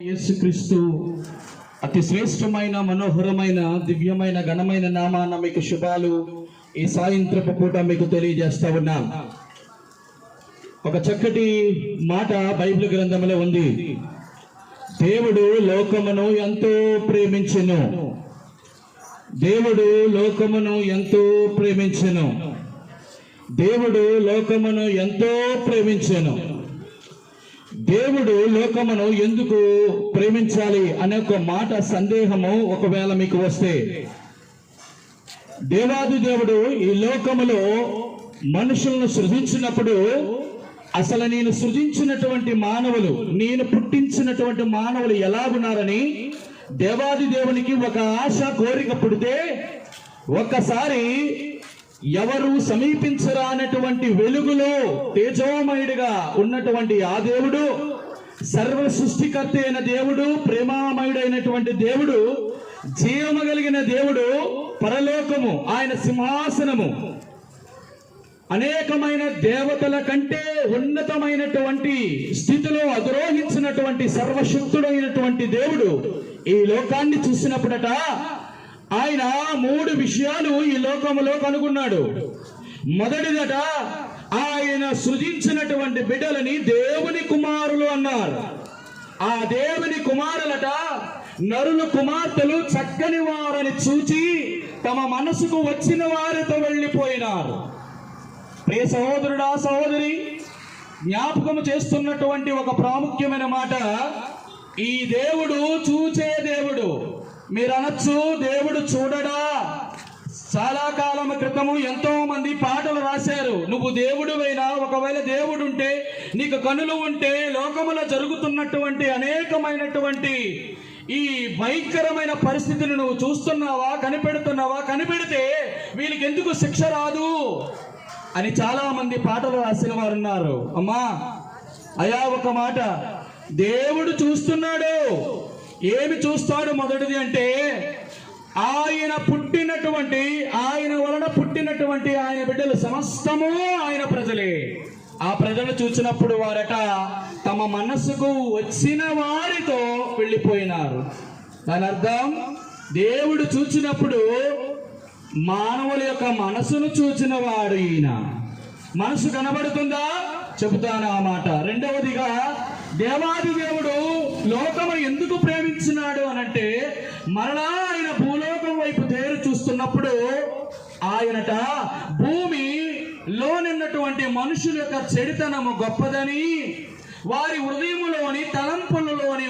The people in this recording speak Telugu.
యేసుక్రీస్తు అతి శ్రేష్టమైన మనోహరమైన దివ్యమైన ఘనమైన నామాన మీకు శుభాలు ఈ సాయంత్రపు పూట మీకు తెలియజేస్తా ఉన్నా. ఒక చక్కటి మాట బైబిల్ గ్రంథంలో ఉంది. దేవుడు లోకమును ఎంతో ప్రేమించెను. దేవుడు లోకమును ఎంతో ప్రేమించెను. దేవుడు లోకమును ఎంతో ప్రేమించెను. దేవుడు లోకమును ఎందుకు ప్రేమించాలి అనే ఒక మాట సందేహము ఒకవేళ మీకు వస్తే, దేవాది దేవుడు ఈ లోకములో మనుషులను సృజించినప్పుడు అసలు నేను సృజించినటువంటి మానవులు, నేను పుట్టించినటువంటి మానవులు ఎలాగున్నారని దేవాది దేవునికి ఒక ఆశ కోరిక పుడితే, ఒక్కసారి ఎవరు సమీపించరానటువంటి వెలుగులో తేజోమయుడిగా ఉన్నటువంటి ఆ దేవుడు, సర్వ సృష్టికర్త అయిన దేవుడు, ప్రేమామయుడైనటువంటి దేవుడు, జీవము కలిగిన దేవుడు, పరలోకము ఆయన సింహాసనము, అనేకమైన దేవతల కంటే ఉన్నతమైనటువంటి స్థితిలో అధిరోహించినటువంటి సర్వశక్తుడైనటువంటి దేవుడు ఈ లోకాన్ని చూసినప్పుడట ఆయన 3 విషయాలు ఈ లోకములో కనుగొన్నాడు. మొదటిదట, ఆయన సృజించినటువంటి బిడ్డలని దేవుని కుమారులు అన్నారు. ఆ దేవుని కుమారులట నరులు కుమార్తెలు చక్కని వారని చూచి తమ మనసుకు వచ్చిన వారితో వెళ్ళిపోయినారు. ప్రియ సహోదరుడా సహోదరి, జ్ఞాపకం చేస్తున్నటువంటి ఒక ప్రాముఖ్యమైన మాట, ఈ దేవుడు చూచే దేవుడు. మీరు అనొచ్చు, దేవుడు చూడడా? చాలా కాలం క్రితము ఎంతో మంది పాటలు రాశారు. నువ్వు దేవుడువైనా, ఒకవేళ దేవుడు ఉంటే, నీకు కనులు ఉంటే, లోకములో జరుగుతున్నటువంటి అనేకమైనటువంటి ఈ భయంకరమైన పరిస్థితిని నువ్వు చూస్తున్నావా, కనిపెడుతున్నావా? కనిపెడితే వీళ్ళకి ఎందుకు శిక్ష రాదు అని చాలా మంది పాటలు రాసిన వారు ఉన్నారు. అమ్మా అయా, ఒక మాట, దేవుడు చూస్తున్నాడు. ఏమి చూస్తాడు? మొదటిది అంటే, ఆయన పుట్టినటువంటి, ఆయన వలన పుట్టినటువంటి ఆయన బిడ్డలు సమస్తము ఆయన ప్రజలే. ఆ ప్రజలు చూసినప్పుడు వారట తమ మనస్సుకు వచ్చిన వారితో వెళ్ళిపోయినారు. దాని అర్థం, దేవుడు చూసినప్పుడు మానవుల యొక్క మనసును చూచిన వాడు ఈయన. మనసు కనబడుతుందా? చెబుతాను ఆ మాట. రెండవదిగా, దేవాది దేవుడు లోకము ఎందుకు ప్రేమించినాడు అనంటే, మరలా ఆయన భూలోకం వైపు తేరు చూస్తున్నప్పుడు ఆయనట భూమిలోనున్నటువంటి మనుషుల యొక్క చెడుతనము గొప్పదని, వారి హృదయములోని తలంపులలోని